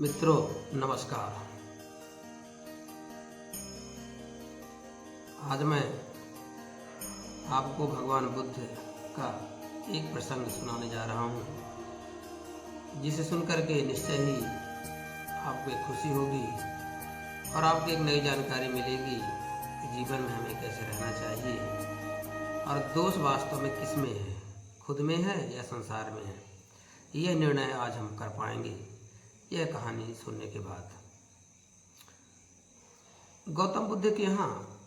मित्रों नमस्कार। आज मैं आपको भगवान बुद्ध का एक प्रसंग सुनाने जा रहा हूँ, जिसे सुनकर के निश्चय ही आपको एक खुशी होगी और आपको एक नई जानकारी मिलेगी कि जीवन में हमें कैसे रहना चाहिए और दोष वास्तव में किस में है, खुद में है या संसार में है। यह निर्णय आज हम कर पाएंगे यह कहानी सुनने के बाद। गौतम बुद्ध के यहाँ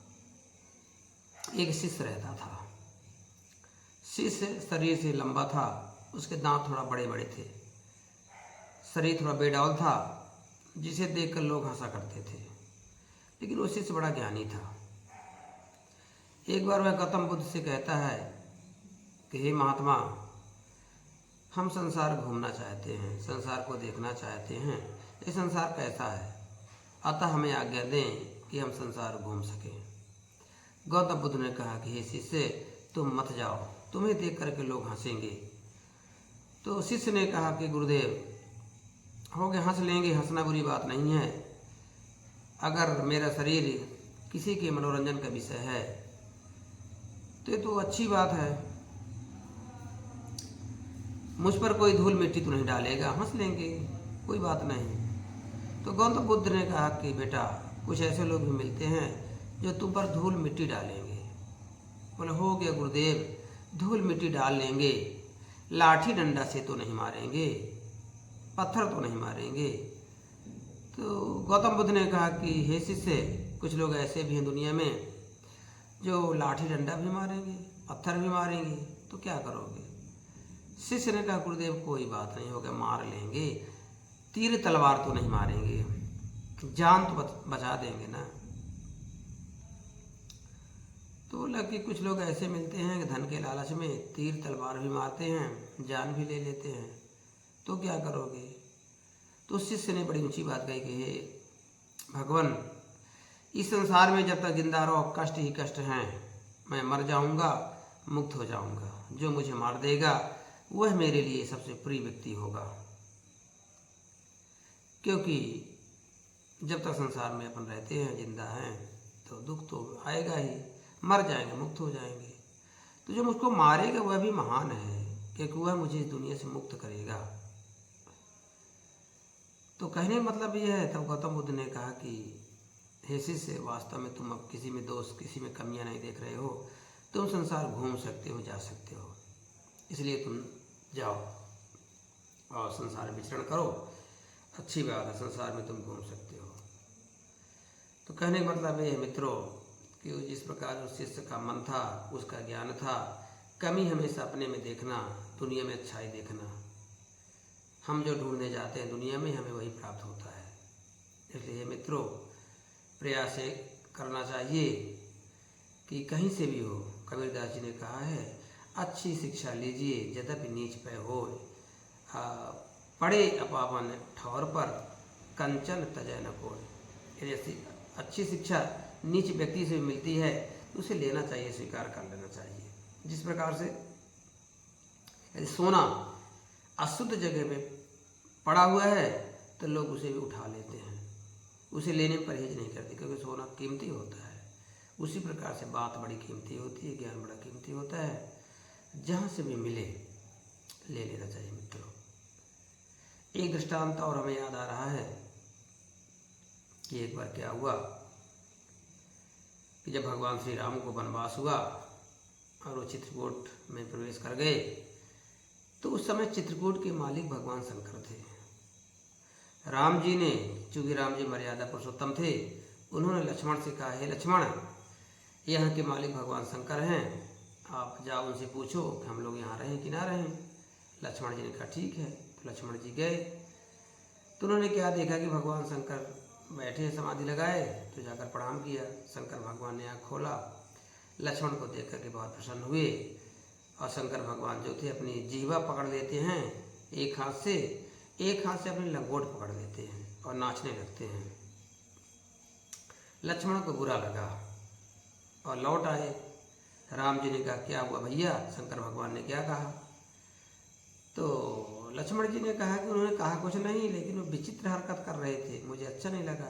एक शिष्य रहता था। शिष्य शरीर से लंबा था, उसके दांत थोड़ा बड़े बड़े थे, शरीर थोड़ा बेडौल था, जिसे देखकर लोग हंसा करते थे। लेकिन वो शिष्य बड़ा ज्ञानी था। एक बार वह गौतम बुद्ध से कहता है कि हे महात्मा, हम संसार घूमना चाहते हैं, संसार को देखना चाहते हैं, ये संसार कैसा है, अतः हमें आज्ञा दें कि हम संसार घूम सकें। गौतम बुद्ध ने कहा कि हे शिष्य, तुम मत जाओ, तुम्हें देख करके लोग हंसेंगे। तो शिष्य ने कहा कि गुरुदेव, हो गए, हंस लेंगे, हंसना बुरी बात नहीं है। अगर मेरा शरीर किसी के मनोरंजन का विषय है तो ये तो अच्छी बात है, मुझ पर कोई धूल मिट्टी तो नहीं डालेगा, हंस लेंगे, कोई बात नहीं। तो गौतम बुद्ध ने कहा कि बेटा, कुछ ऐसे लोग भी मिलते हैं जो तुम पर धूल मिट्टी डालेंगे। बोले हो गया गुरुदेव, धूल मिट्टी डाल लेंगे, लाठी डंडा से तो नहीं मारेंगे, पत्थर तो नहीं मारेंगे। तो गौतम बुद्ध ने कहा कि हे शिष्य, कुछ लोग ऐसे भी हैं दुनिया में जो लाठी डंडा भी मारेंगे, पत्थर भी मारेंगे, तो क्या करोगे? शिष्य ने कहा गुरुदेव, कोई बात नहीं, होगा, मार लेंगे, तीर तलवार तो नहीं मारेंगे, जान तो बचा देंगे ना। तो बोला कि कुछ लोग ऐसे मिलते हैं कि धन के लालच में तीर तलवार भी मारते हैं, जान भी ले लेते हैं, तो क्या करोगे? तो शिष्य ने बड़ी ऊंची बात कही कि हे भगवान, इस संसार में जब तक जिंदा रहो कष्ट ही कष्ट हैं, मैं मर जाऊंगा, मुक्त हो जाऊंगा, जो मुझे मार देगा वह मेरे लिए सबसे प्रिय व्यक्ति होगा। क्योंकि जब तक संसार में अपन रहते हैं, जिंदा हैं, तो दुख तो आएगा ही, मर जाएंगे, मुक्त हो जाएंगे। तो जो मुझको मारेगा वह भी महान है, क्योंकि वह मुझे इस दुनिया से मुक्त करेगा। तो कहने का मतलब यह है। तब गौतम बुद्ध ने कहा कि हे शिष्य, वास्तव में तुम अब किसी में दोष, किसी में कमियां नहीं देख रहे हो, तुम संसार घूम सकते हो, जा सकते हो, इसलिए तुम जाओ और संसार में विचरण करो, अच्छी बात है, संसार में तुम घूम सकते हो। तो कहने का मतलब ये है मित्रों कि जिस प्रकार उस शिष्य का मन था, उसका ज्ञान था, कमी हमेशा अपने में देखना, दुनिया में अच्छाई देखना। हम जो ढूंढने जाते हैं दुनिया में, हमें वही प्राप्त होता है। इसलिए मित्रों, प्रयास करना चाहिए कि कहीं से भी हो। कबीरदास जी ने कहा है, अच्छी शिक्षा लीजिए यद्यपि नीच पे होय, पढ़े अपावन ठौर पर कंचन तजय न कोय। यदि अच्छी शिक्षा नीच व्यक्ति से मिलती है तो उसे लेना चाहिए, स्वीकार कर लेना चाहिए। जिस प्रकार से यदि सोना अशुद्ध जगह पे पड़ा हुआ है तो लोग उसे भी उठा लेते हैं, उसे लेने में परहेज नहीं करते, क्योंकि सोना कीमती होता है। उसी प्रकार से बात बड़ी कीमती होती है, ज्ञान बड़ा कीमती होता है, जहाँ से भी मिले ले लेना चाहिए मित्रों। एक दृष्टांत और हमें याद आ रहा है कि एक बार क्या हुआ कि जब भगवान श्री राम को वनवास हुआ और वो चित्रकूट में प्रवेश कर गए, तो उस समय चित्रकूट के मालिक भगवान शंकर थे। राम जी ने, चूंकि राम जी मर्यादा पुरुषोत्तम थे, उन्होंने लक्ष्मण से कहा, हे लक्ष्मण, यहाँ के मालिक भगवान शंकर हैं, आप जाओ उनसे पूछो कि हम लोग यहाँ रहें कि ना रहें। लक्ष्मण जी ने कहा ठीक है। तो लक्ष्मण जी गए। तो उन्होंने क्या देखा कि भगवान शंकर बैठे समाधि लगाए, तो जाकर प्रणाम किया। शंकर भगवान ने आँख खोला, लक्ष्मण को देख करके बहुत प्रसन्न हुए, और शंकर भगवान जो थे अपनी जीवा पकड़ लेते हैं एक हाथ से, एक हाथ से अपनी लंगोट पकड़ लेते हैं और नाचने लगते हैं। लक्ष्मण को बुरा लगा और लौट आए। राम जी ने कहा क्या हुआ भैया, शंकर भगवान ने क्या कहा? तो लक्ष्मण जी ने कहा कि उन्होंने कहा कुछ नहीं, लेकिन वो विचित्र हरकत कर रहे थे, मुझे अच्छा नहीं लगा।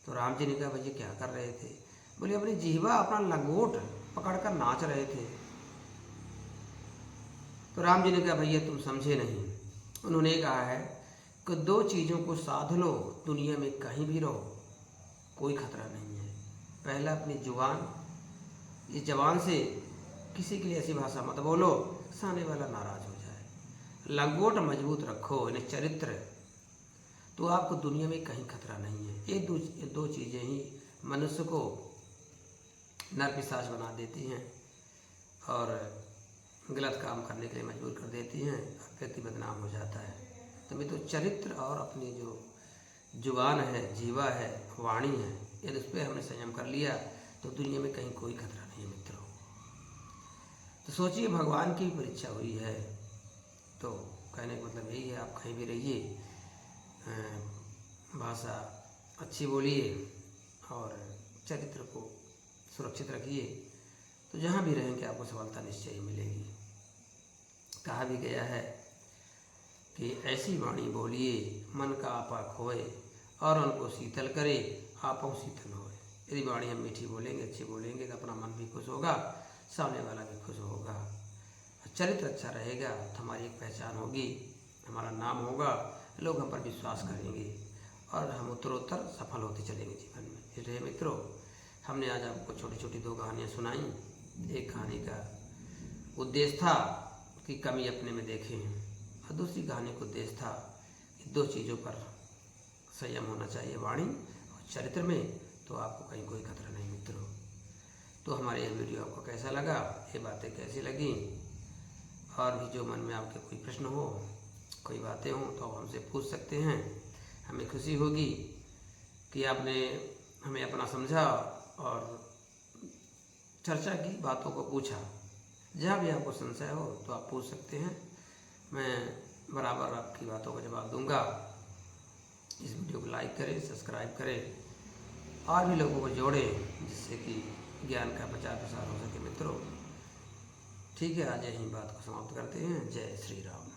तो राम जी ने कहा भैया क्या कर रहे थे? बोले अपनी जीवा अपना लंगोट पकड़कर नाच रहे थे। तो राम जी ने कहा भैया तुम समझे नहीं। उन्होंने कहा है कि दो चीज़ों को साध लो, दुनिया में कहीं भी रहो, कोई खतरा नहीं है। पहला अपनी जुबान, इस जबान से किसी के लिए ऐसी भाषा मत बोलो सामने वाला नाराज हो जाए। लंगोट मजबूत रखो, इन्हें चरित्र, तो आपको दुनिया में कहीं खतरा नहीं है। ये दो चीज़ें ही मनुष्य को नरपिशाच बना देती हैं और गलत काम करने के लिए मजबूर कर देती हैं, व्यक्ति बदनाम हो जाता है। तो मैं तो चरित्र और अपनी जो जुबान है, जीवा है, वाणी है, यदि उस पर हमने संयम कर लिया तो दुनिया में कहीं कोई खतरा नहीं है मित्रों। तो सोचिए भगवान की परीक्षा हुई है, तो कहने का मतलब यही है, आप कहीं भी रहिए, भाषा अच्छी बोलिए और चरित्र को सुरक्षित रखिए, तो जहाँ भी रहेंगे आपको सफलता निश्चय ही मिलेगी। कहा भी गया है कि ऐसी वाणी बोलिए मन का आपा खोए और उनको शीतल करे आपो शीतल होए। यदि वाणी हम मीठी बोलेंगे, अच्छी बोलेंगे, तो अपना मन भी खुश होगा, सामने वाला भी खुश होगा। चरित्र अच्छा रहेगा तो हमारी एक पहचान होगी, हमारा नाम होगा, लोग हम पर विश्वास करेंगे और हम उत्तरोत्तर सफल होते चलेंगे जीवन में। इसलिए मित्रों, हमने आज आपको छोटी छोटी दो कहानियाँ सुनाई। एक कहानी का उद्देश्य था कि कमी अपने में देखें और दूसरी कहानी का उद्देश्य था कि दो चीज़ों पर संयम होना चाहिए, वाणी और चरित्र में, तो आपको कहीं कोई खतरा नहीं मित्रों। तो हमारे यह वीडियो आपको कैसा लगा, ये बातें कैसी लगी, और भी जो मन में आपके कोई प्रश्न हो, कोई बातें हों, तो आप हमसे पूछ सकते हैं। हमें खुशी होगी कि आपने हमें अपना समझा और चर्चा की, बातों को पूछा। जहाँ भी आपको संशय हो तो आप पूछ सकते हैं, मैं बराबर आपकी बातों का जवाब दूंगा। इस वीडियो को लाइक करें, सब्सक्राइब करें और भी लोगों को जोड़ें, जिससे कि ज्ञान का प्रचार प्रसार हो सके मित्रों। ठीक है, आज यहीं बात को समाप्त करते हैं। जय श्री राम।